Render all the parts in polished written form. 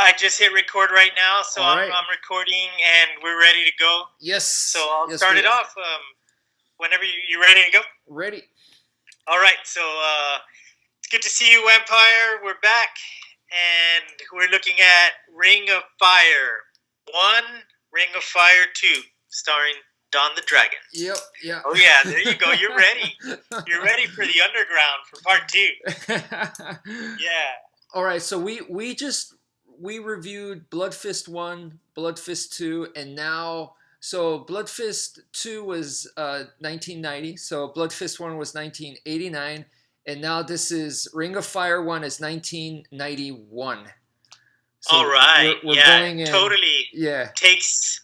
I just hit record right now, so All I'm, right. I'm recording and we're ready to go. Yes. So I'll Yes, start we it are. off. Whenever you ready to go. Ready. All right. So it's good to see you, Empire. We're back, and we're looking at Ring of Fire 1, Ring of Fire 2, starring Don the Dragon. Yep. Yeah. Oh yeah, there you go. You're ready. You're ready for the underground for part 2. Yeah. All right. So we reviewed Blood Fist 1, Blood Fist 2, and now so Blood Fist 2 was 1990. So Blood Fist 1 was 1989, and now this is Ring of Fire 1 is 1991. So All right. we're yeah. going in. Totally. Yeah. Takes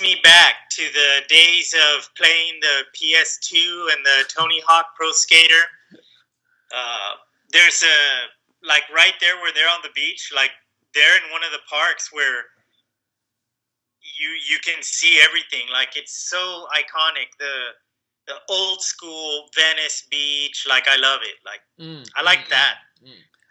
me back to the days of playing the PS2 and the Tony Hawk Pro Skater. There's a right there where they're on the beach, like they're in one of the parks where you can see everything. Like it's so iconic. The old school Venice beach, like I love it. Like I like that.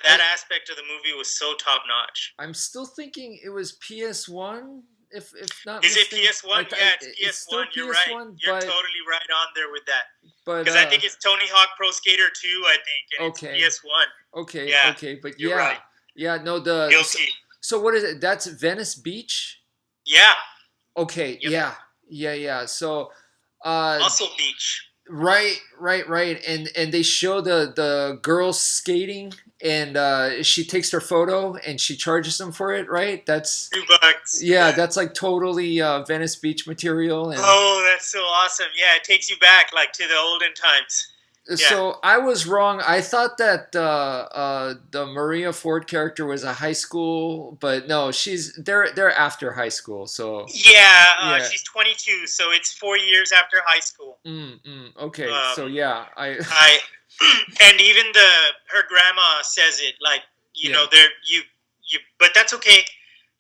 That aspect of the movie was so top notch. I'm still thinking it was PS1. If not, is mistaken. it PS1? Yeah, it's PS1. You're right. You're totally right on there with that. Because I think it's Tony Hawk Pro Skater 2. I think. And okay. It's PS1. Okay. Yeah, okay. But you're right. Yeah. No. The guilty. So what is it? That's Venice Beach. Yeah. Okay. Yep. Yeah. So. Muscle Beach. Right. And they show the girls skating, and she takes their photo and she charges them for it. Right. That's $2. Yeah. That's like totally Venice Beach material. And, oh, that's so awesome. Yeah, it takes you back like to the olden times. Yeah. So I was wrong. I thought that the Maria Ford character was a high school, but no, they're after high school. So she's 22, so it's 4 years after high school. Okay, so yeah, I and even her grandma says it like you know but that's okay.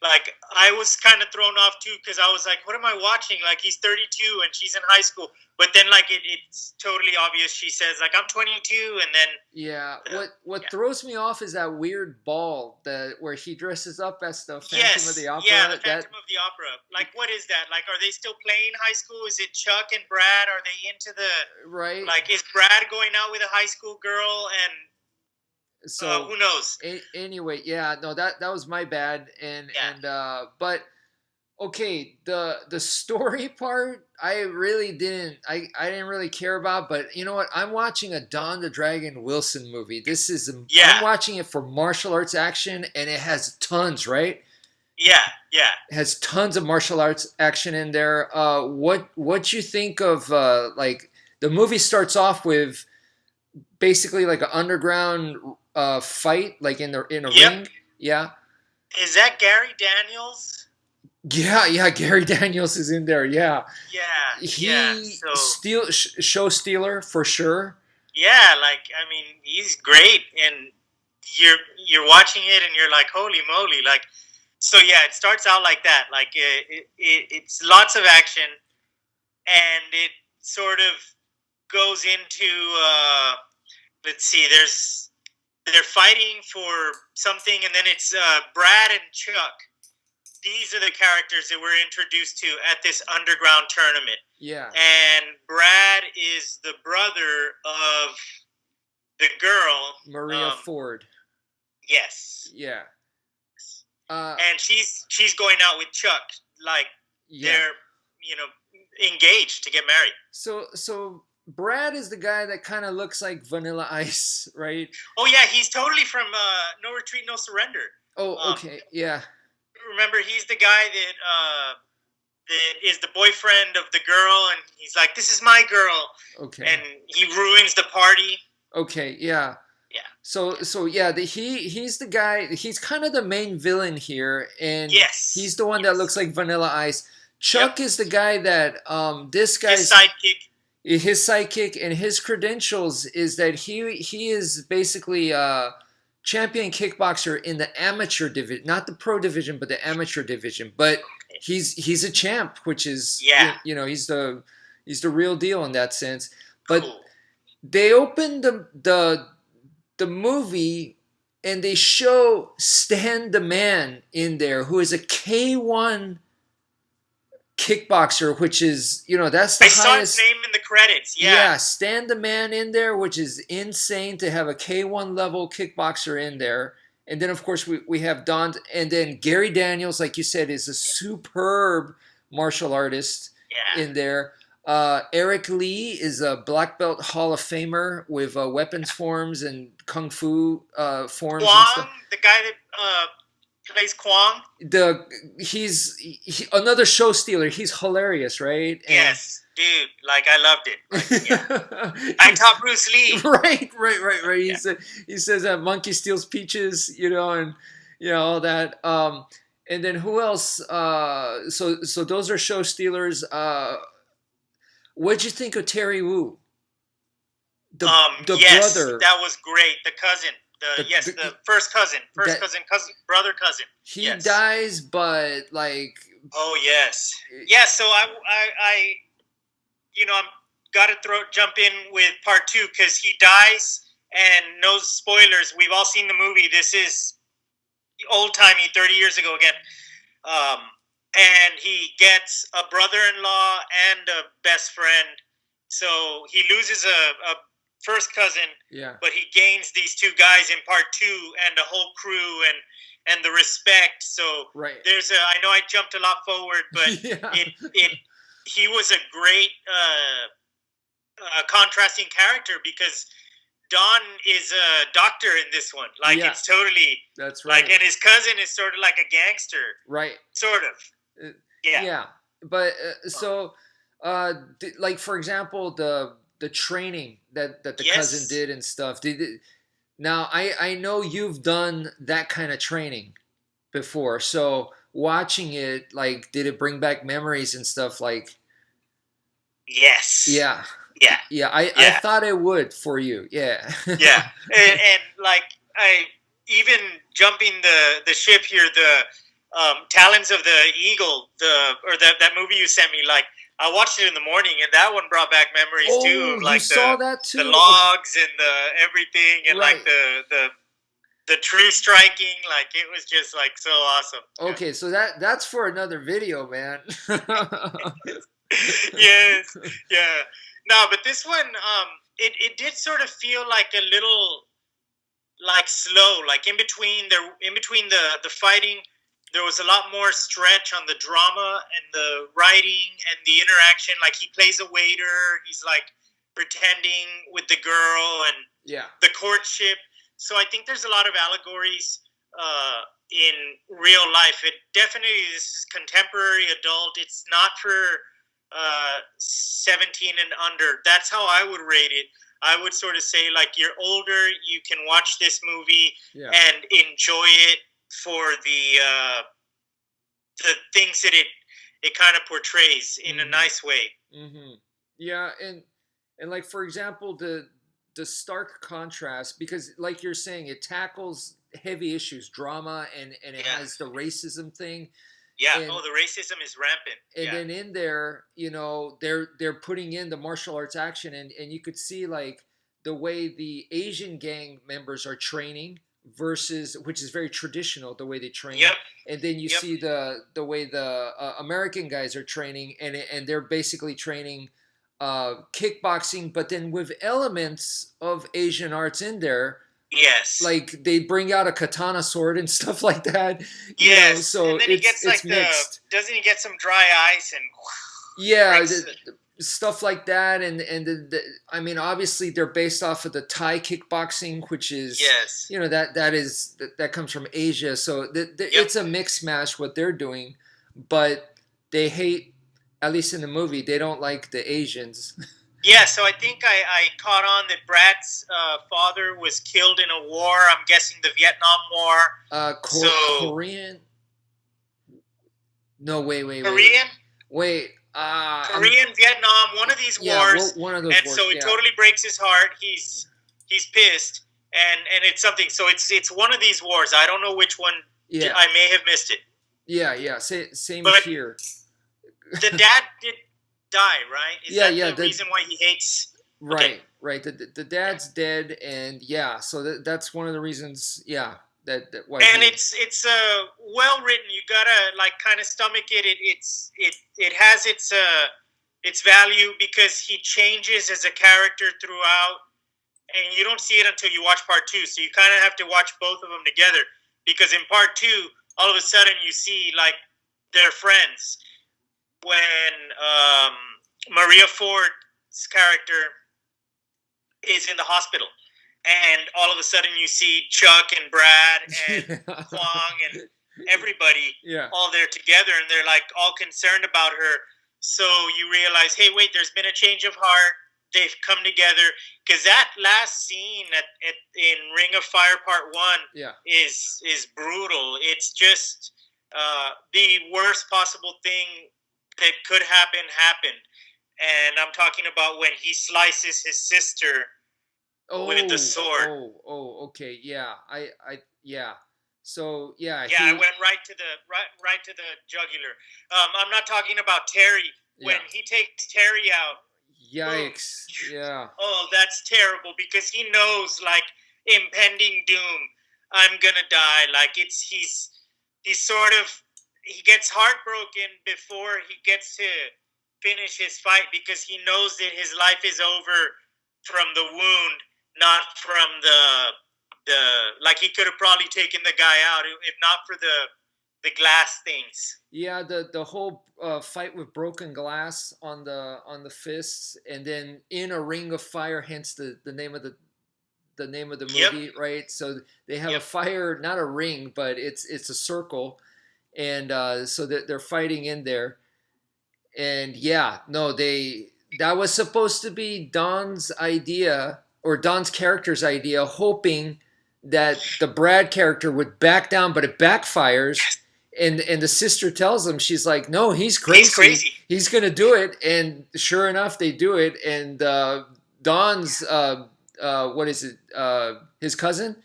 Like I was kind of thrown off too because I was like, "What am I watching?" Like he's 32 and she's in high school, but then like it's totally obvious. She says like, "I'm 22," and then what throws me off is that weird ball where he dresses up as the Phantom of the Opera. Yeah, the Phantom of the Opera. Like, what is that? Like, are they still playing high school? Is it Chuck and Brad? Are they into the right? Like, is Brad going out with a high school girl and? So who knows? Anyway, no, that was my bad, but okay, the story part I really didn't I didn't really care about, but you know what? I'm watching a Don the Dragon Wilson movie. I'm watching it for martial arts action, and it has tons, right? Yeah. It has tons of martial arts action in there. What you think of like the movie starts off with basically like an underground fight, like in a ring. Yeah. Is that Gary Daniels? Yeah. Gary Daniels is in there. Yeah. Yeah. Show stealer for sure. Yeah, like I mean, he's great, and you're watching it, and you're like, holy moly! Like, so yeah, it starts out like that. Like it's lots of action, and it sort of goes into let's see, they're fighting for something, and then it's Brad and Chuck. These are the characters that we're introduced to at this underground tournament. Yeah. And Brad is the brother of the girl. Maria Ford. Yes. Yeah. And she's going out with Chuck. Like, they're, engaged to get married. So Brad is the guy that kind of looks like Vanilla Ice, right? Oh, yeah, he's totally from No Retreat, No Surrender. Oh, okay, yeah. Remember, he's the guy that is the boyfriend of the girl, and he's like, this is my girl. Okay. And he ruins the party. Okay, yeah. Yeah. So yeah, he's the guy, he's kind of the main villain here, and he's the one that looks like Vanilla Ice. Chuck is the guy that, this guy's... His sidekick and his credentials is that he is basically a champion kickboxer in the amateur division, not the pro division, but the amateur division. But he's a champ, which is he's the real deal in that sense. But they opened the movie and they show Stan the Man in there, who is a K1 kickboxer, which is, that's the highest. I saw his name in the credits. Yeah, Stan the Man in there, which is insane to have a K1 level kickboxer in there. And then, of course, we have Don, and then Gary Daniels, like you said, is a superb martial artist in there. Eric Lee is a black belt Hall of Famer with weapons forms and kung fu forms. Kwong, and stuff. The guy that plays Kwong. He's another show stealer. He's hilarious, right? And yes, dude. Like, I loved it. I taught Bruce Lee. Right. He says that monkey steals peaches, and all that. And then who else? So those are show stealers. What'd you think of Terry Wu? The brother. That was great. The cousin. The first cousin, brother cousin. He dies, but like. Oh yes, yeah. So I I'm got to jump in with part 2 because he dies, and no spoilers. We've all seen the movie. This is old timey, 30 years ago again. And he gets a brother-in-law and a best friend. So he loses a first cousin, but he gains these 2 guys in part 2 and a whole crew and the respect. So there's I know I jumped a lot forward, but he was a great contrasting character because Don is a doctor in this one. Like it's totally that's right. Like, and his cousin is sort of like a gangster, right? Sort of. Yeah. But like for example, the training that the cousin did and stuff. Now I know you've done that kind of training before, so watching it, like, did it bring back memories and stuff? Like, yes. Yeah. I thought it would for you. Yeah. Yeah, and like I even jumping the ship here, the Talons of the Eagle, that movie you sent me, like I watched it in the morning, and that one brought back memories too. Like you saw that too? The logs and the everything, and like the tree striking, like it was just like so awesome. Okay, so that's for another video, man. Yes, yeah. No, but this one, it did sort of feel like a little like slow, like in between the fighting. There was a lot more stretch on the drama and the writing and the interaction. Like he plays a waiter, he's like pretending with the girl and the courtship. So I think there's a lot of allegories in real life. It definitely is contemporary adult. It's not for 17 and under. That's how I would rate it. I would sort of say, like, you're older, you can watch this movie and enjoy it for the things that it kind of portrays in a nice way. Mm-hmm. Yeah, and like, for example, the stark contrast, because like you're saying, it tackles heavy issues, drama, and it has the racism thing. Yeah, the racism is rampant. And then in there, they're putting in the martial arts action, and you could see like the way the Asian gang members are training versus, which is very traditional, the way they train. Yep. And then you see the way the American guys are training, and they're basically training kickboxing, but then with elements of Asian arts in there. Yes. Like they bring out a katana sword and stuff like that. Yes. So and then he gets like mixed. Doesn't he get some dry ice and stuff like that, and I mean, obviously they're based off of the Thai kickboxing, which is that comes from Asia. So it's a mixed match what they're doing, but they hate, at least in the movie, they don't like the Asians. Yeah, so I think I caught on that Brad's father was killed in a war. I'm guessing the Vietnam War. Korean? No, wait. Korean? Wait. Korean, Vietnam, one of these wars. One of those and wars. So it totally breaks his heart. He's pissed, and it's something. So it's one of these wars. I don't know which one. Yeah. I may have missed it. Yeah. Same here. The dad did die, right? Is that the reason why he hates? Right. right. The dad's dead, and yeah, so that's one of the reasons. Yeah, that why. And it's well written. You gotta like kind of stomach it. It has its value because he changes as a character throughout, and you don't see it until you watch part two. So you kind of have to watch both of them together because in part two, all of a sudden you see like they're friends when Maria Ford's character is in the hospital. And all of a sudden you see Chuck and Brad and Kwong and everybody all there together, and they're like all concerned about her. So you realize, hey, wait, there's been a change of heart. They've come together. Because that last scene in Ring of Fire Part 1 is brutal. It's just the worst possible thing that could happen happened. And I'm talking about when he slices his sister with the sword. Okay, yeah, yeah. So yeah, I went right to the jugular. I'm not talking about Terry when he takes Terry out. Yikes! Boom. Yeah. Oh, that's terrible because he knows like impending doom. I'm gonna die. Like he's sort of he gets heartbroken before he gets to finish his fight because he knows that his life is over from the wound. Not from the like he could have probably taken the guy out if not for the glass things. Yeah, the whole fight with broken glass on the fists, and then in a ring of fire, hence the name of the name of the movie, right? So they have a fire, not a ring, but it's a circle, and so that they're fighting in there, and that was supposed to be Don's idea. Or Don's character's idea, hoping that the Brad character would back down, but it backfires. And the sister tells him, she's like, no, he's crazy. He's going to do it. And sure enough, they do it. And Don's, what is it, his cousin?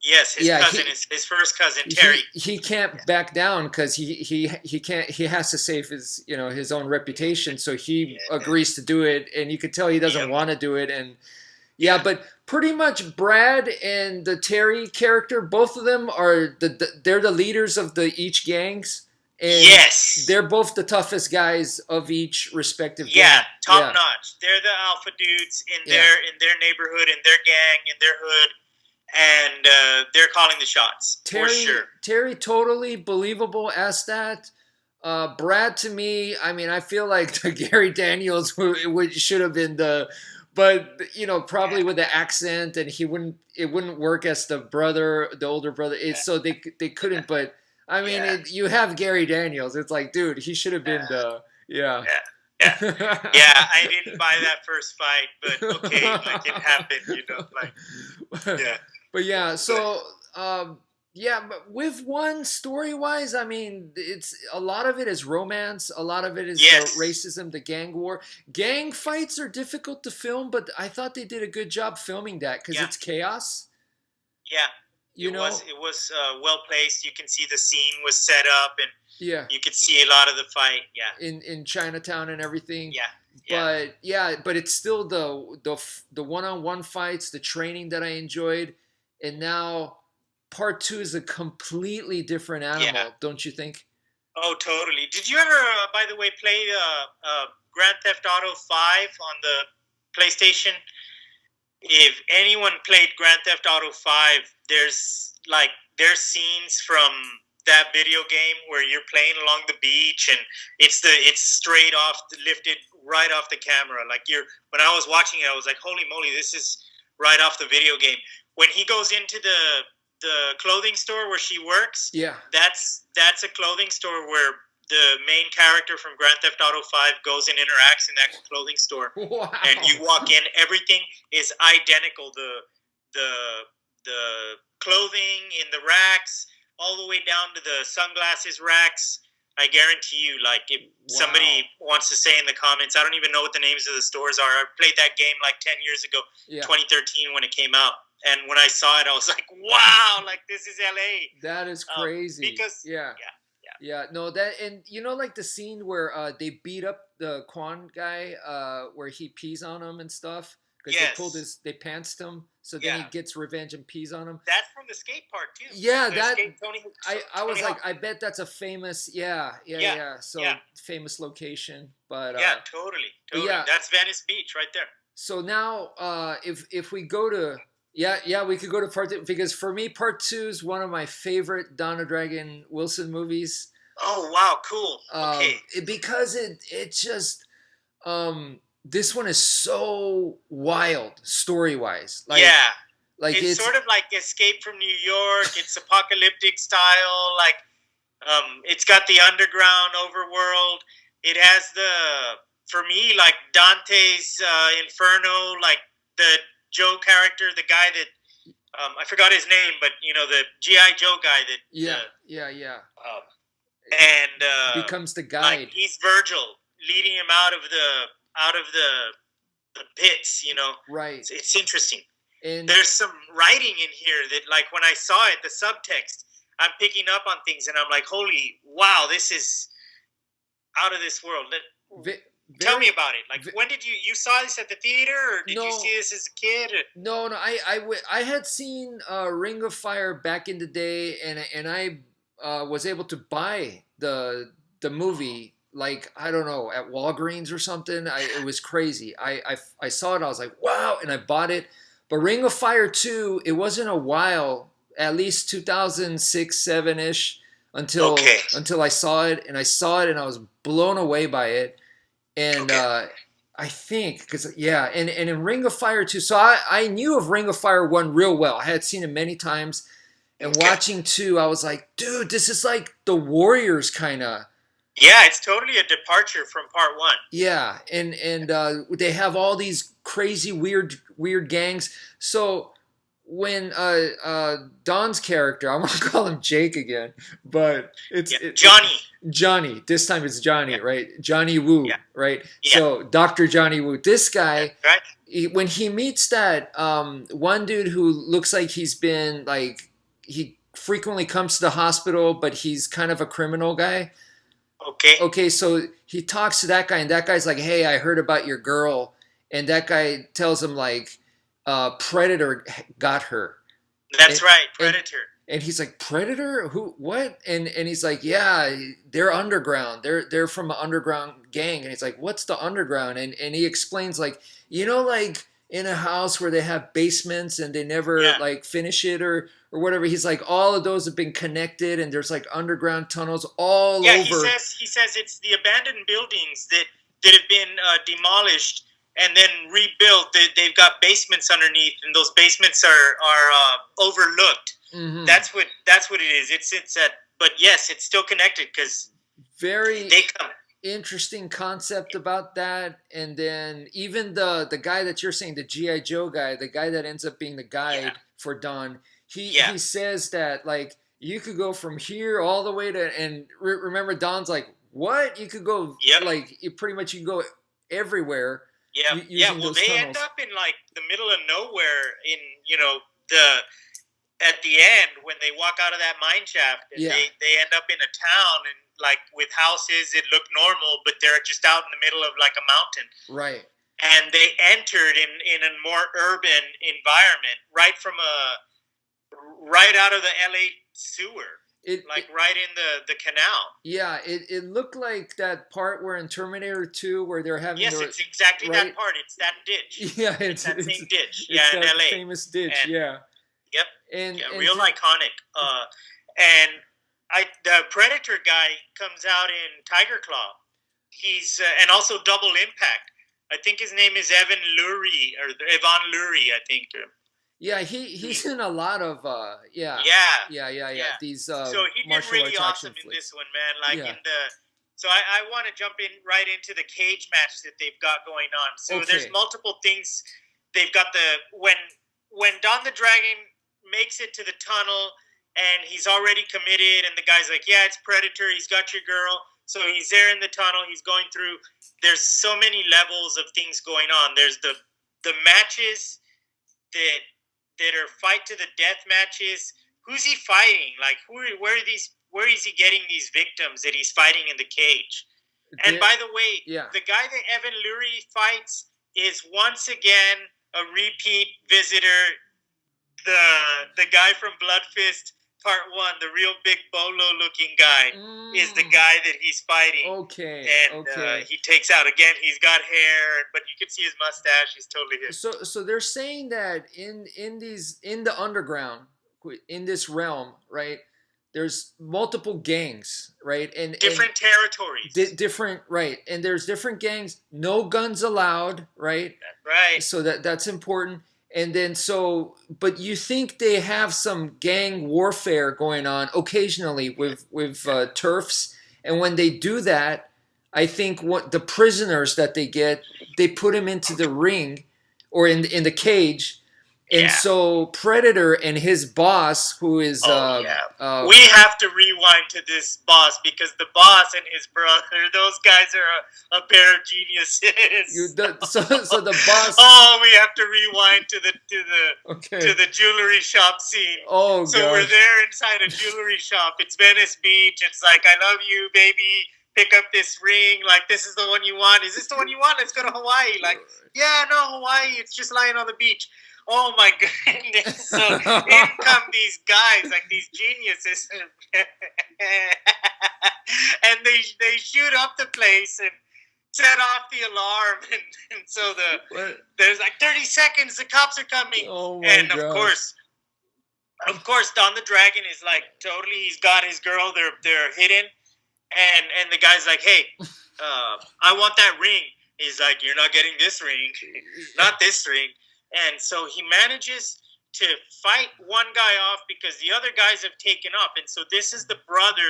Yes, his cousin, his first cousin, Terry. He can't back down because he can't. He has to save his his own reputation. So he agrees to do it, and you could tell he doesn't want to do it. And yeah, but pretty much Brad and the Terry character, both of them are they're the leaders of each gangs. And they're both the toughest guys of each respective gang. Yeah, top notch. They're the alpha dudes in their neighborhood, in their gang, in their hood, and they're calling the shots for sure. Terry, totally believable as that. Brad, to me, I mean, I feel like the Gary Daniels should have been but probably with the accent, and it wouldn't work as the older brother. So they couldn't. But I mean, you have Gary Daniels. It's like, dude, he should have been Yeah, I didn't buy that first fight, but okay, like it happened, But yeah, so but with one story-wise, I mean, it's a lot of it is romance, a lot of it is the racism, the gang war. Gang fights are difficult to film, but I thought they did a good job filming that because it's chaos. Yeah, it was well placed. You can see the scene was set up, and you could see a lot of the fight. Yeah, in Chinatown and everything. Yeah. But it's still the one-on-one fights, the training that I enjoyed, and now part 2 is a completely different animal, don't you think? Oh, totally. Did you ever, by the way, play Grand Theft Auto 5 on the PlayStation? If anyone played Grand Theft Auto 5, there's scenes from that video game where you're playing along the beach, and it's straight off, lifted right off the camera. Like when I was watching it, I was like, holy moly, this is right off the video game. When he goes into the clothing store where she works, that's a clothing store where the main character from Grand Theft Auto 5 goes and interacts in that clothing store. Wow. And you walk in, everything is identical. The clothing in the racks, all the way down to the sunglasses racks. I guarantee you, like, if somebody wants to say in the comments, I don't even know what the names of the stores are. I played that game like 10 years ago, 2013 when it came out. And when I saw it, I was like, wow, like this is LA. That is crazy. Because, no, that, and like the scene where they beat up the Quan guy, where he pees on him and stuff. because they pantsed him, so then he gets revenge and pees on him. That's from the skate part too. Yeah, I was like, I bet that's a famous, So famous location, but totally. That's Venice Beach right there. So now, if we go to we could go to part 2, because for me, part 2 is one of my favorite Donna Dragon Wilson movies. Oh wow, cool. Okay. Because it just this one is so wild story wise. Like, it's sort of like Escape from New York. It's apocalyptic style. Like it's got the underground overworld. It has for me, like Dante's Inferno, like the Joe character, the guy that I forgot his name, but the G.I. Joe guy that and becomes the guide. Like he's Virgil, leading him out of the pits. Right. It's interesting. And there's some writing in here that, like, when I saw it, the subtext, I'm picking up on things, and I'm like, holy wow, this is out of this world. Tell me about it. Like, when did you saw this at the theater, or did you see this as a kid? No. I had seen Ring of Fire back in the day, and I was able to buy the movie, like, I don't know, at Walgreens or something. It was crazy. I saw it. I was like, wow, and I bought it. But Ring of Fire 2, it wasn't a while, at least 2006, 7-ish, until I saw it, and I was blown away by it. And I think, and in Ring of Fire 2, so I knew of Ring of Fire 1 real well. I had seen it many times, and watching 2, I was like, dude, this is like the Warriors kind of. Yeah, it's totally a departure from part 1. Yeah, and they have all these crazy weird gangs. So when Don's character, I'm gonna call him Jake again, but it's Johnny. Johnny. This time it's Johnny, right? Johnny Woo, right? Yeah. So Dr. Johnny Woo. This guy, right? When he meets that one dude who looks like he's been, like, he frequently comes to the hospital, but he's kind of a criminal guy. Okay, so he talks to that guy, and that guy's like, hey, I heard about your girl. And that guy tells him, like, Predator got her. That's right, Predator. And he's like, Predator? Who? What? And he's like, yeah, they're underground. They're from an underground gang. And he's like, what's the underground? And he explains, like, like in a house where they have basements and they never like finish it or whatever. He's like, all of those have been connected, and there's like underground tunnels all over. Yeah, he says it's the abandoned buildings that have been demolished and then rebuilt. They've got basements underneath, and those basements are overlooked. Mm-hmm. That's what it is. It's that, but yes, it's still connected because they come. Interesting concept about that. And then even the guy that you're saying, the G.I. Joe guy, the guy that ends up being the guide for Don, he says that, like, you could go from here all the way to, and remember Don's like, what? You could go, like, you can go everywhere. Yeah. Well, they end up in, like, the middle of nowhere in, at the end when they walk out of that mine shaft, and they end up in a town, and, like, with houses, it looked normal, but they're just out in the middle of, like, a mountain. Right. And they entered in a more urban environment, right out of the LA sewer. Right in the canal. Yeah, it looked like that part where in Terminator 2 where they're having. Yes, it's exactly that part. It's that ditch. Yeah, it's that same ditch. It's in that LA. Famous ditch. Yep. And real iconic. And the Predator guy comes out in Tiger Claw. He's and also Double Impact. I think his name is Evan Lurie or Evan Lurie, I think. Yeah, he's in a lot of Yeah. These so he did really awesome in this one, man. Like in the so I want to jump in right into the cage match that they've got going on. So there's multiple things. They've got when Don the Dragon makes it to the tunnel and he's already committed, and the guy's like, yeah, it's Predator, he's got your girl. So he's there in the tunnel, he's going through. There's so many levels of things going on. There's the matches that are fight to the death matches. Who's he fighting? Like, where is he getting these victims that he's fighting in the cage? And by the way, the guy that Evan Lurie fights is once again a repeat visitor. The guy from Blood Fist Part 1, the real big bolo looking guy, is the guy that he's fighting. Okay. And he takes out again. He's got hair, but you can see his mustache. He's totally his. So they're saying that in the underground, in this realm, right? There's multiple gangs, right? And different territories. Different, right? And there's different gangs. No guns allowed, right? Right. So that's important. And then but you think they have some gang warfare going on occasionally with turfs, and when they do that, I think what the prisoners that they get, they put them into the ring or in the cage. And so Predator and his boss, who is we have to rewind to this boss, because the boss and his brother, those guys are a pair of geniuses. So the boss. Oh, we have to rewind to the jewelry shop scene. Oh, so gosh. We're there inside a jewelry shop. It's Venice Beach. It's like, I love you, baby. Pick up this ring. Like, this is the one you want. Is this the one you want? Let's go to Hawaii. Like, yeah, no, Hawaii. It's just lying on the beach. Oh my goodness. So in come these guys, like these geniuses, and they shoot up the place and set off the alarm, and so there's like 30 seconds, the cops are coming. Oh my and God. Of course Don the Dragon is like totally, he's got his girl, they're hidden, and the guy's like, hey, I want that ring. He's like, you're not getting this ring, not this ring. And so he manages to fight one guy off because the other guys have taken off. And so this is the brother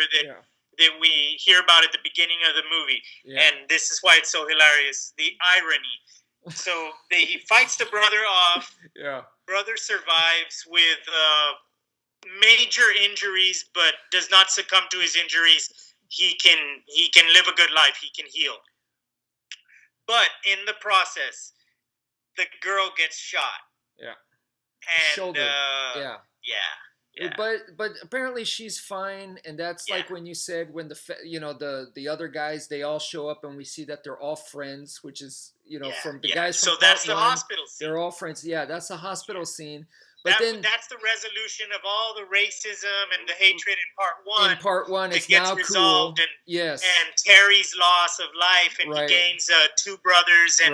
that we hear about at the beginning of the movie. Yeah. And this is why it's so hilarious, the irony. So he fights the brother off. Yeah. Brother survives with major injuries, but does not succumb to his injuries. He can live a good life. He can heal. But in the process, the girl gets shot. Yeah. And shoulder. Yeah. But apparently she's fine, and that's like when you said when the other guys, they all show up and we see that they're all friends, which is from the guys from so that's the hospital scene. They're all friends. Yeah, that's the hospital scene. But that's the resolution of all the racism and the hatred in part one. In part one, it's gets now resolved, cool. And, yes. And Terry's loss of life, and he gains two brothers, and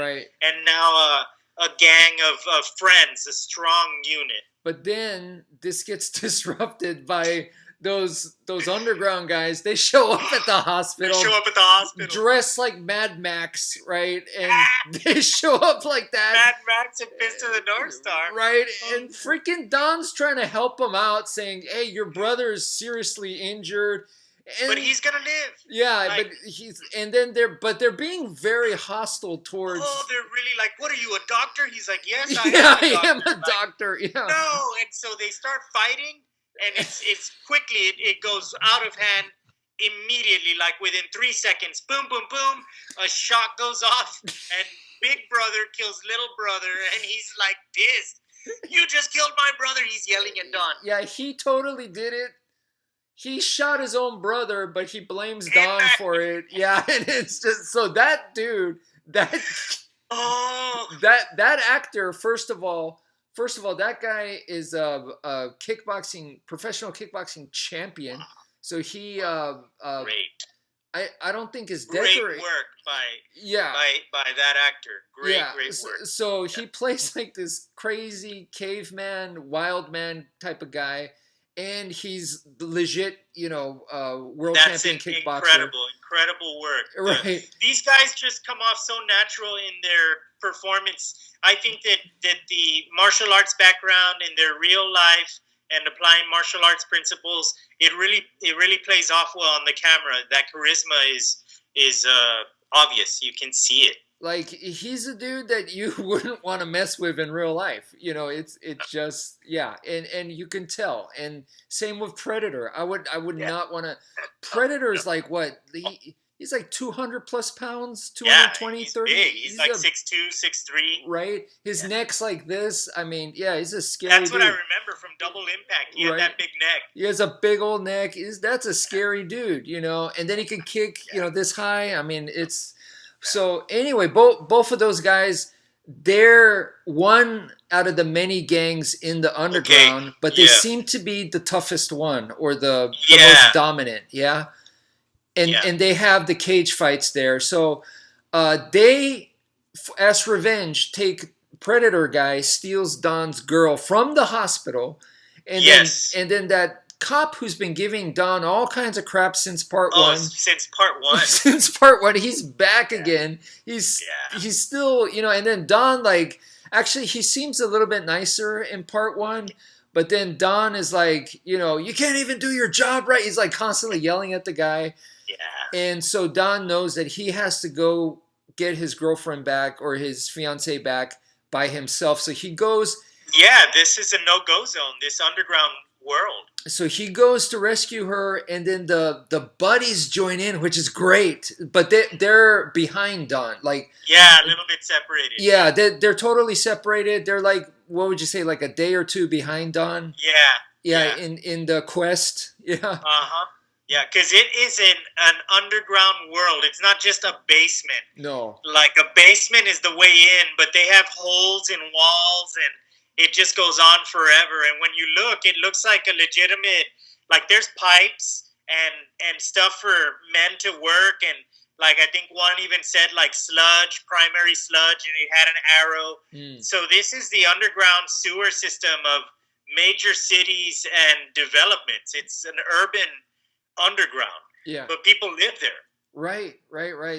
now a gang of friends, a strong unit. But then this gets disrupted by those underground guys. They show up at the hospital. Dressed like Mad Max, right? And they show up like that. Mad Max and Fist of the North Star. Right? And freaking Don's trying to help him out, saying, hey, your brother is seriously injured. But he's gonna live. Yeah, but they're being very hostile towards. Oh, they're really like, what are you, a doctor? He's like, yes, I am a doctor. Yeah. No, and so they start fighting, and it's quickly it goes out of hand immediately, like within 3 seconds. Boom, boom, boom. A shot goes off, and big brother kills little brother, and he's like pissed. You just killed my brother. He's yelling at Don. Yeah, he totally did it. He shot his own brother, but he blames Don for it. Yeah, and it's just so that dude, that actor. First of all, that guy is a professional kickboxing champion. So he, great. I don't think is decorated. Great work by that actor. Great work. So he plays like this crazy caveman, wild man type of guy. And he's legit, world champion kickboxer. Incredible work. Right. These guys just come off so natural in their performance. I think that the martial arts background in their real life and applying martial arts principles, it really plays off well on the camera. That charisma is obvious. You can see it. Like, he's a dude that you wouldn't want to mess with in real life. It's just, and you can tell. And same with Predator. I would not want to. Predator's like what? He's like 200 plus pounds, 220, he's 30. Big. He's like 6'2", 6'3". Right? His neck's like this. I mean, he's a scary That's what dude. I remember from Double Impact. He had that big neck. He has a big old neck. That's a scary dude, And then he can kick, this high. I mean, it's... So anyway, both of those guys, they're one out of the many gangs in the underground, Okay. but they Yeah. seem to be the toughest one or the Yeah. most dominant. Yeah. And they have the cage fights there. So they, as revenge, take Predator guy steals Don's girl from the hospital, and Yes. then that cop who's been giving Don all kinds of crap since part Oh, one. since part one. Since part one, he's back Yeah. again. He's still, and then Don, like, actually he seems a little bit nicer in part one. But then Don is like, you can't even do your job right. He's like constantly yelling at the guy. Yeah. And so Don knows that he has to go get his girlfriend back or his fiance back by himself. So he goes. Yeah, this is a no-go zone, this underground world. So he goes to rescue her, and then the buddies join in, which is great. But they're behind Don. Like, yeah, a little bit separated. Yeah, they're totally separated. They're like, what would you say, like a day or two behind Don? Yeah. In the quest. Yeah. Uh-huh. Yeah, because it is an underground world. It's not just a basement. No. Like a basement is the way in, but they have holes in walls, and it just goes on forever. And when you look, it looks like a legitimate, like there's pipes and stuff for men to work. And like I think one even said like sludge, primary sludge, and it had an arrow. So this is the underground sewer system of major cities and developments. It's an urban underground. Yeah. But people live there. Right.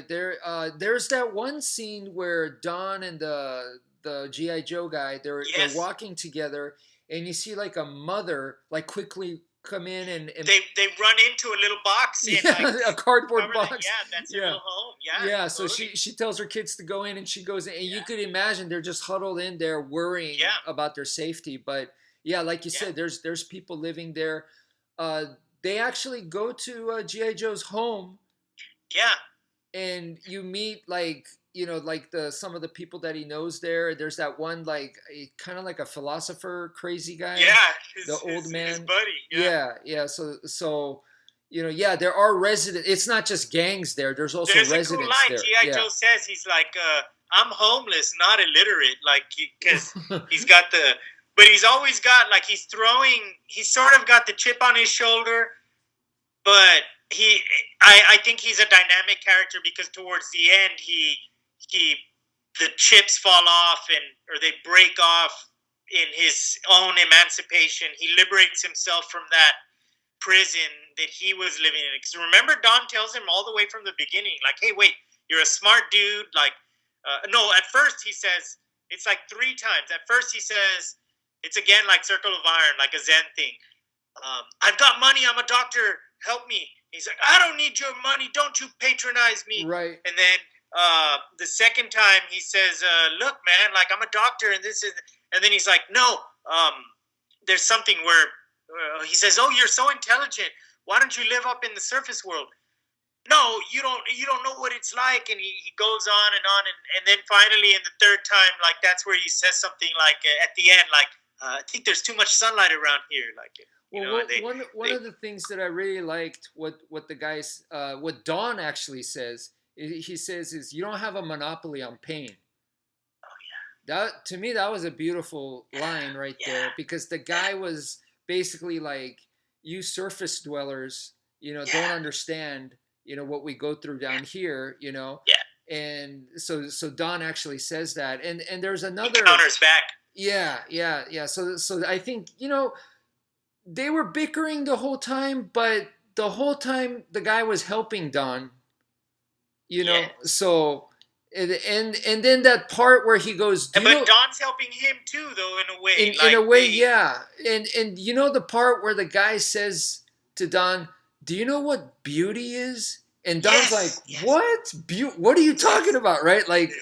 There's that one scene where Don and the G.I. Joe guy, they're walking together, and you see like a mother like quickly come in and they run into a little box in a cardboard box. That's a little home. Yeah, so she tells her kids to go in, and she goes in, and you could imagine they're just huddled in there worrying about their safety. But yeah, like you said, there's people living there. They actually go to G.I. Joe's home. Yeah. And you meet like some of the people that he knows there. There's that one like kind of like a philosopher crazy guy. Yeah, the old man. His buddy. Yeah. So there are residents. It's not just gangs there. There's also residents a cool line. there. G.I. Joe says he's like, I'm homeless, not illiterate, like because he's got the. But he's always got, like, he's sort of got the chip on his shoulder, but I think he's a dynamic character because towards the end, the chips fall off or they break off in his own emancipation. He liberates himself from that prison that he was living in. Because remember, Don tells him all the way from the beginning, like, hey, wait, you're a smart dude. Like, no, at first he says, it's like 3 times. At first he says, it's again like Circle of Iron, like a Zen thing. I've got money. I'm a doctor. Help me. He's like, I don't need your money. Don't you patronize me. Right. And then the second time he says, look, man, like I'm a doctor and this is. And then he's like, no, there's something where he says, oh, you're so intelligent. Why don't you live up in the surface world? No, you don't know what it's like. And he goes on. And then finally in the third time, like that's where he says something like at the end, like, I think there's too much sunlight around here. Like, one of the things that I really liked, what the guys, what Don actually says, he says is you don't have a monopoly on pain. Oh That to me that was a beautiful line right there, because the guy was basically like, you surface dwellers, don't understand, what we go through down here, Yeah. And so Don actually says that, and there's another. He counters back. Yeah. So I think, they were bickering the whole time, but the whole time the guy was helping Don, so, and then that part where he goes, but Don's helping him too, though, in a way. In a way, yeah. And the part where the guy says to Don, do you know what beauty is? And Don's what? What are you talking about, right? Like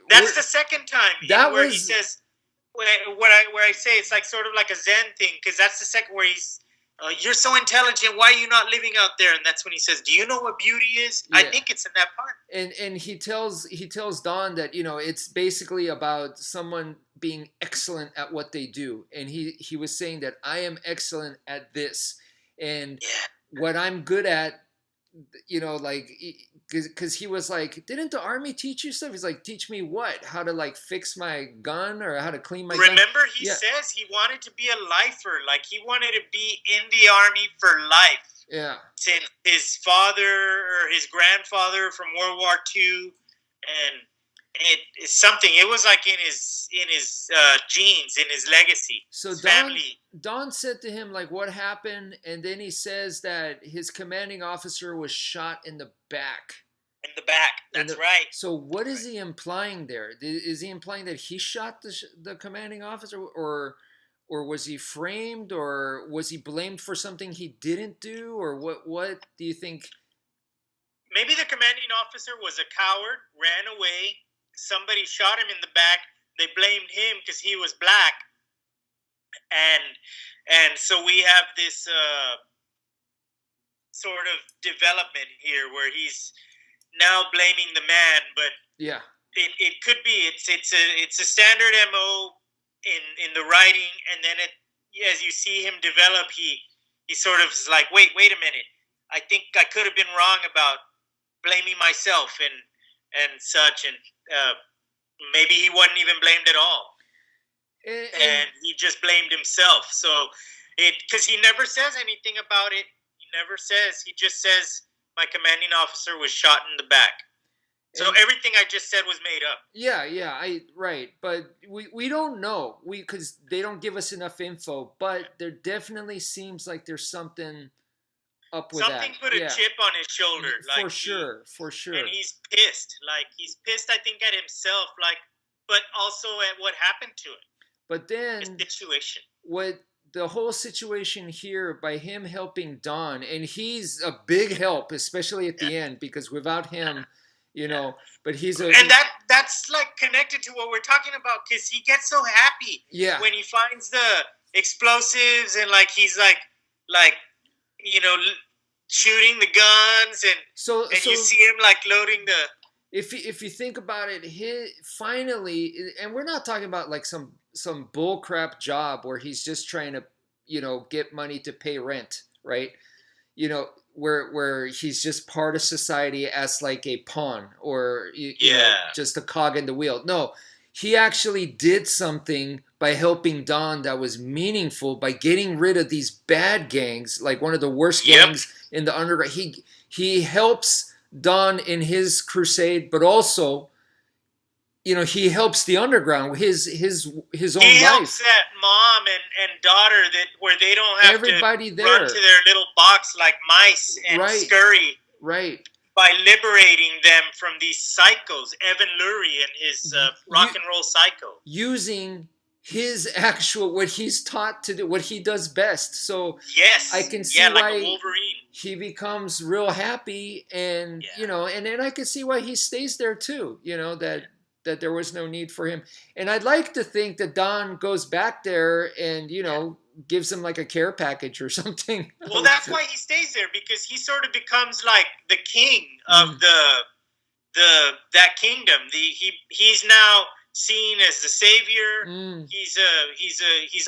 that's the second time where he says, where I say it's like sort of like a Zen thing, because that's the second where he's, you're so intelligent, why are you not living out there? And that's when he says, do you know what beauty is? Yeah. I think it's in that part. And he tells Don that, it's basically about someone being excellent at what they do. And he was saying that I am excellent at this. And what I'm good at like because he was like, didn't the army teach you stuff? He's like, teach me what? How to like fix my gun or how to clean my gun? Remember, he says he wanted to be a lifer. Like he wanted to be in the army for life. Yeah. Since his father or his grandfather from World War II, and it's something. It was like in his genes, in his legacy. So his family. Don said to him like, what happened, and then he says that his commanding officer was shot in the back. In the back, that's right. So what is he implying there? Is he implying that he shot the commanding officer, or was he framed, or was he blamed for something he didn't do, or what do you think? Maybe the commanding officer was a coward, ran away. Somebody shot him in the back. They blamed him because he was black, and so we have this sort of development here where he's now blaming the man, but yeah, it could be it's a standard MO in the writing, and then as you see him develop, he sort of is like, wait a minute, I think I could have been wrong about blaming myself and such, and maybe he wasn't even blamed at all, and he just blamed himself. So because he never says anything about it, he just says my commanding officer was shot in the back. So everything I just said was made up. Yeah, right, but we don't know, because they don't give us enough info, but there definitely seems like there's something up with something that. Put a chip on his shoulder, like for sure. And he's pissed. Like he's pissed, I think, at himself, like, but also at what happened to him. But then the situation. What the whole situation here by him helping Don, and he's a big help, especially at the end, because without him, but he's and that's like connected to what we're talking about, because he gets so happy when he finds the explosives, and like he's like shooting the guns, and you see him like loading the. If you think about it, finally, and we're not talking about like some bullcrap job where he's just trying to get money to pay rent, right? Where he's just part of society as like a pawn, or just a cog in the wheel. No, he actually did something by helping Don that was meaningful, by getting rid of these bad gangs, like one of the worst gangs in the underground. He helps Don in his crusade, but also, he helps the underground, his own life. He helps that mom and daughter where they don't have everybody to run to their little box like mice and scurry. Right. By liberating them from these psychos, Evan Lurie and his rock and roll psycho. Using his actual, what he's taught to do, what he does best. So I can see why he becomes real happy, and and then I can see why he stays there too. That there was no need for him, and I'd like to think that Don goes back there and gives him like a care package or something. Well, that's why he stays there, because he sort of becomes like the king of that kingdom. He's now seen as the savior. He's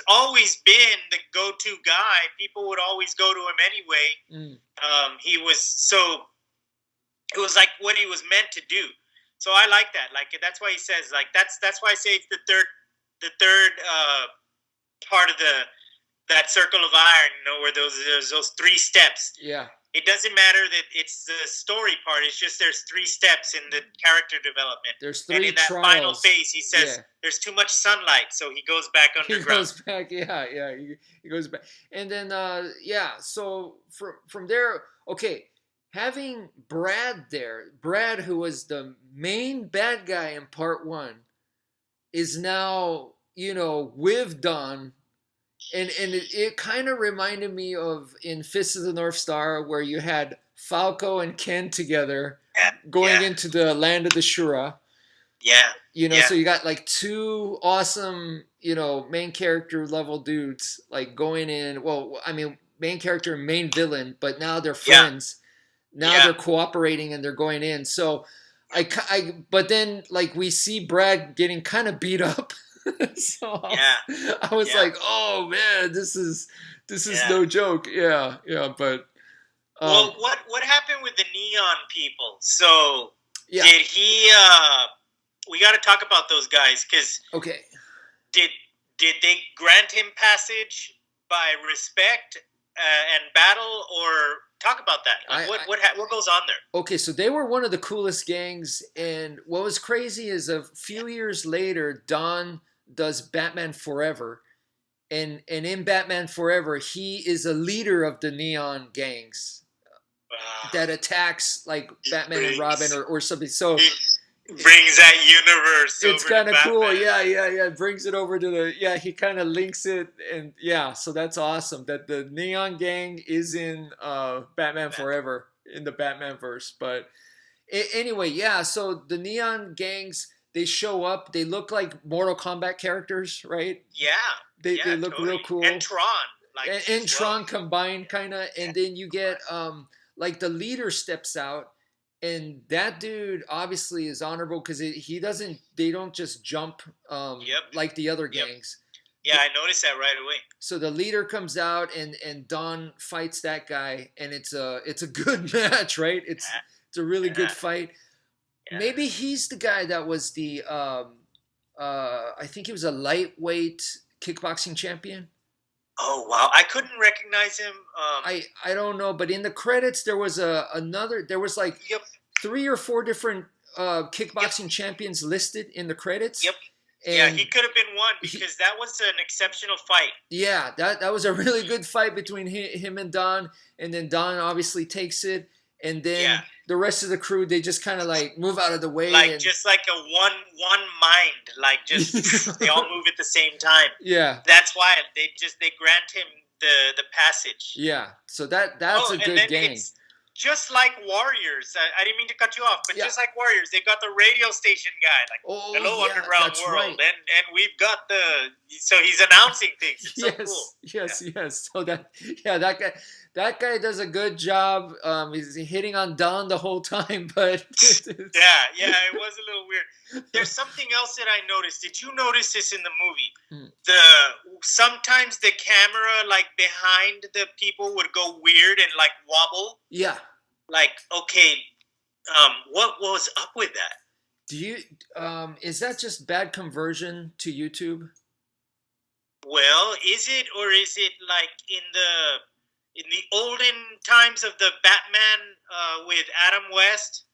always been the go-to guy. People would always go to him anyway. It was like what he was meant to do. So I like that. Like that's why he says, like that's why I say it's the third part of that circle of iron. Where there's those 3 steps. Yeah. It doesn't matter that it's the story part. It's just there's 3 steps in the character development. There's 3 and in that trials. Final phase, he says there's too much sunlight, so he goes back underground. He goes back, he goes back, and then So from there, okay, having Brad there, who was the main bad guy in part 1, is now with Don. And it kind of reminded me of in Fist of the North Star, where you had Falco and Ken together going into the land of the Shura. Yeah. So you got like 2 awesome, main character level dudes like going in. Well, I mean, main character and main villain, but now they're friends. Now they're cooperating and they're going in. So but then like we see Brad getting kind of beat up. So I was like, oh man, this is no joke. But well, what happened with the Neon people. So yeah. Did he? We got to talk about those guys because okay. Did they grant him passage by respect and battle, or talk about that? Like what goes on there? Okay, so they were one of the coolest gangs, and what was crazy is a few years later, Don does Batman Forever, and in Batman Forever, he is a leader of the Neon gangs that attacks like Batman and Robin or something. So brings that universe. It's kind of cool. Yeah. It brings it over to the he kind of links it, and so that's awesome that the Neon Gang is in Batman Forever in the Batman verse. But anyway, so the Neon Gangs, they show up. They look like Mortal Kombat characters, right? Yeah. They look totally. Real cool. And Tron. And Tron combined kind of, and then you get like the leader steps out. And that dude obviously is honorable because they don't just jump like the other gangs. Yeah, I noticed that right away. So the leader comes out and Don fights that guy, and it's a good match, right? It's a really good fight. Yeah. Maybe he's the guy that was the I think he was a lightweight kickboxing champion. Oh wow! I couldn't recognize him. I don't know, but in the credits there was there was like 3 or 4 different kickboxing champions listed in the credits. Yep. And he could have been one because that was an exceptional fight. Yeah, that was a really good fight between him and Don, and then Don obviously takes it, and then the rest of the crew, they just kind of like move out of the way, just like a one mind, like just they all move at the same time. Yeah, that's why they grant him the passage. Yeah, so that's a good game. Just like Warriors, I didn't mean to cut you off, but just like Warriors, they've got the radio station guy, like "Hello, Underground World," right. and we've got so he's announcing things. It's so cool. Yes. So that guy does a good job. He's hitting on Don the whole time, but it was a little weird. There's something else that I noticed. Did you notice this in the movie? Sometimes the camera, like behind the people, would go weird and like wobble. Yeah. Like, okay, what was up with that? Do you is that just bad conversion to YouTube? Well, is it, or is it like in the olden times of the Batman with Adam West,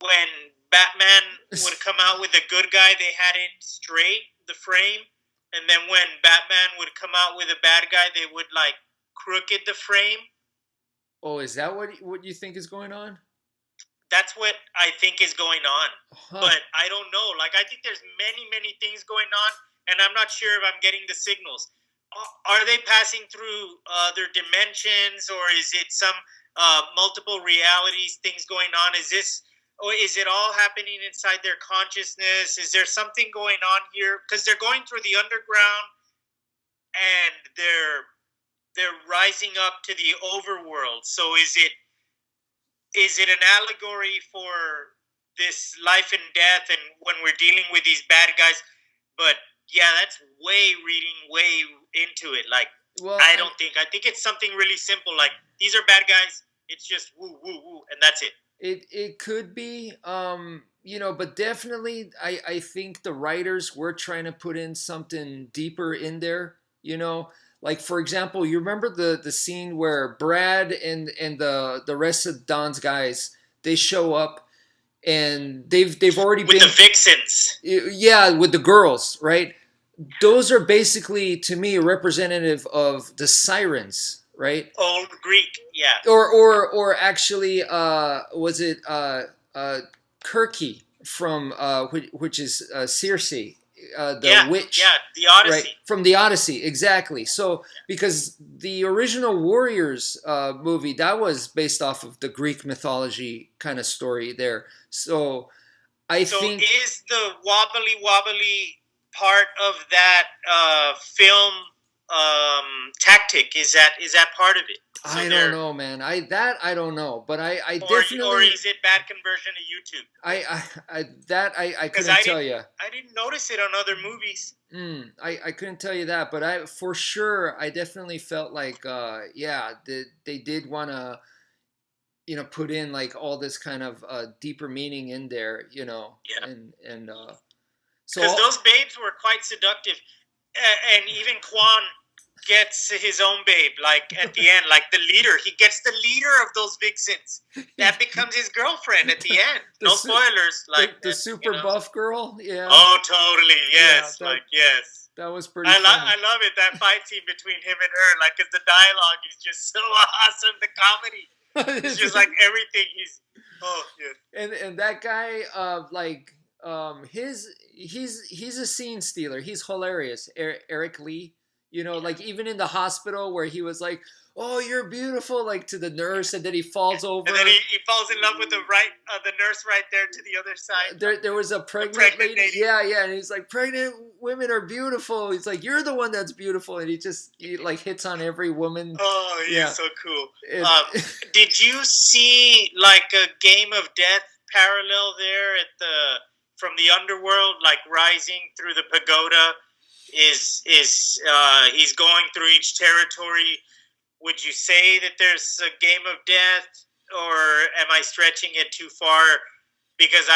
when Batman would come out with a good guy, they had it straight, the frame, and then when Batman would come out with a bad guy, they would like crooked the frame. Oh, is that what you think is going on? That's what I think is going on. But I don't know. Like, I think there's many things going on, and I'm not sure if I'm getting the signals. Are they passing through other dimensions, or is it some multiple realities, things going on? Is it all happening inside their consciousness? Is there something going on here? Because they're going through the underground, and they're rising up to the overworld. So is it an allegory for this life and death, and when we're dealing with these bad guys? But yeah, that's reading way into it. Like, well, I think it's something really simple. Like, these are bad guys. It's just woo, woo, woo, and that's it. It could be, but definitely I think the writers were trying to put in something deeper in there, Like, for example, you remember the scene where Brad and the rest of Don's guys, they show up, and they've already been... With the vixens. Yeah, with the girls, right? Those are basically, to me, representative of the sirens, right? Old Greek, yeah. Or actually, was it Kirky from, which is Circe? The witch, the Odyssey, right? From the Odyssey, exactly. So because the original Warriors movie, that was based off of the Greek mythology kind of story there. So I think is the wobbly part of that film tactic? Is that part of it? So I don't know, man. I don't know, but I definitely. Or is it bad conversion to YouTube? I couldn't tell you. I didn't notice it on other movies. I couldn't tell you that, but I definitely felt like they did want to put in like all this kind of deeper meaning in there, Yeah. and because those babes were quite seductive, and even Quan gets his own babe, like at the end, like the leader. He gets the leader of those vixens. That becomes his girlfriend at the end. No spoilers. Like the super buff girl. Yeah. Oh, totally. Yes. Yeah, yes. That was pretty funny. I love it, that fight scene between him and her. Like, because the dialogue is just so awesome. The comedy. It's just like everything. And that guy, he's a scene stealer. He's hilarious. Eric Lee, like even in the hospital where he was like, "Oh, you're beautiful," like to the nurse, and then he falls over. And then he falls in love with the nurse right there to the other side. There was a pregnant lady. Yeah, and he's like, "Pregnant women are beautiful." He's like, "You're the one that's beautiful," and he like hits on every woman. Oh, he's so cool. Did you see like a Game of Death parallel there from the underworld, like rising through the pagoda? He's going through each territory? Would you say that there's a Game of Death, or am I stretching it too far? Because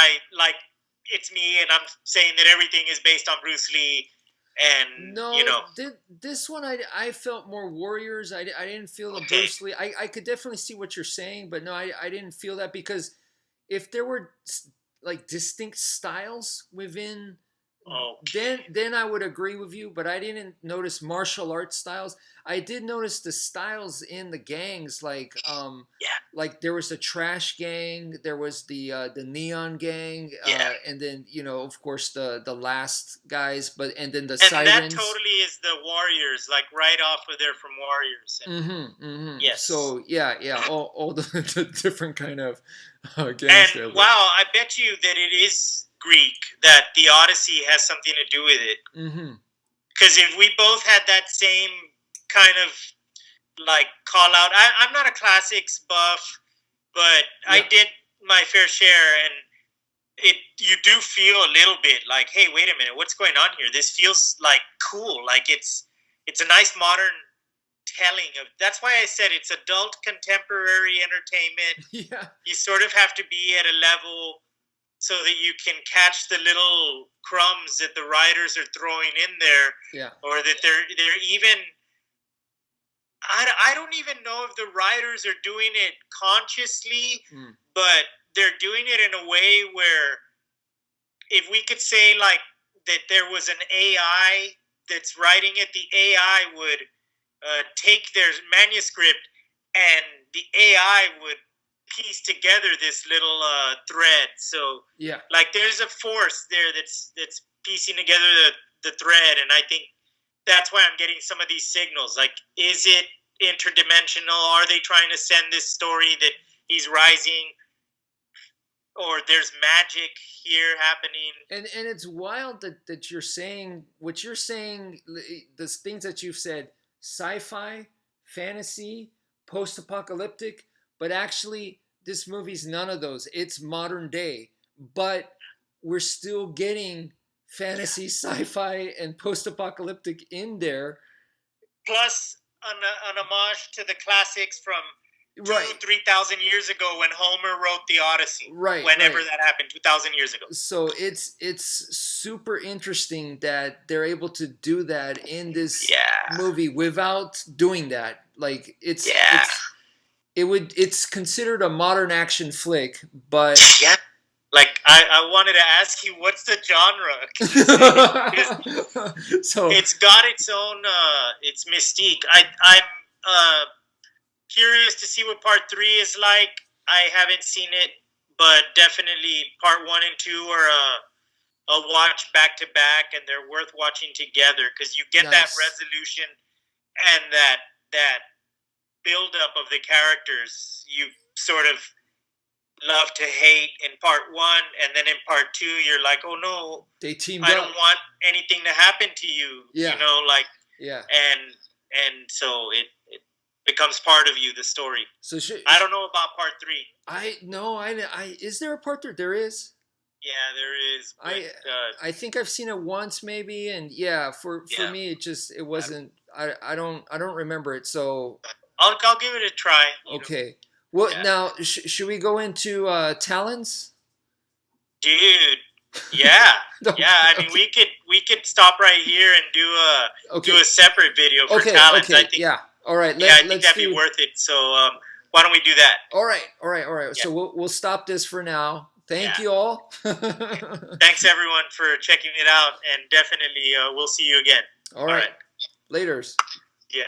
it's me, and I'm saying that everything is based on Bruce Lee, and this one I felt more Warriors. I didn't feel the Bruce Lee. I could definitely see what you're saying, but no, I didn't feel that, because if there were like distinct styles within. Then I would agree with you, but I didn't notice martial arts styles. I did notice the styles in the gangs, like there was the Trash Gang, there was the Neon Gang, and then of course the last guys, and then the Sirens. And that totally is the Warriors, like right off of there from Warriors. Yes. So all the different kind of gangs. And wow, I bet you that it is Greek, that the Odyssey has something to do with it. Because if we both had that same kind of like call out, I'm not a classics buff, but I did my fair share, and you do feel a little bit like, hey, wait a minute, what's going on here? This feels like cool, like it's a nice modern telling of. That's why I said it's adult contemporary entertainment. Yeah, you sort of have to be at a level so that you can catch the little crumbs that the writers are throwing in there, or that they're even. I don't even know if the writers are doing it consciously, but they're doing it in a way where, if we could say like that, there was an AI that's writing it, the AI would take their manuscript, and the AI would piece together this little thread. So like there's a force there that's piecing together the thread, and I think that's why I'm getting some of these signals. Like, is it interdimensional? Are they trying to send this story that he's rising, or there's magic here happening? And it's wild that you're saying what you're saying, the things that you've said: sci-fi, fantasy, post-apocalyptic. But actually, this movie's none of those. It's modern day, but we're still getting fantasy, sci-fi, and post-apocalyptic in there. Plus, an homage to the classics from 3,000 years ago when Homer wrote the Odyssey. Whenever that happened, 2,000 years ago. So it's super interesting that they're able to do that in this movie without doing that. Like it's considered a modern action flick, but like I wanted to ask you, what's the genre? So it's got its own its mystique. I'm curious to see what part 3 is like. I haven't seen it, but definitely part 1 and 2 are a watch back to back, and they're worth watching together, because you get that resolution and that build up of the characters you sort of love to hate in part 1, and then in part 2 you're like, oh no, they teamed up. I don't want anything to happen to you. And so it becomes part of you, the story. So I don't know about part 3. Is there a part 3? There is. Yeah, there is. But, I think I've seen it once, maybe, and for me, it wasn't. I don't remember it. So I'll give it a try. Okay. Well, now should we go into talents? Dude, yeah, yeah. I mean, we could stop right here and do a separate video for talents. Okay, I think. Yeah. All right. I think that'd be worth it. So why don't we do that? All right. Yeah. So we'll stop this for now. Thank you all. Thanks everyone for checking it out, and definitely we'll see you again. All right. Laters. Yeah.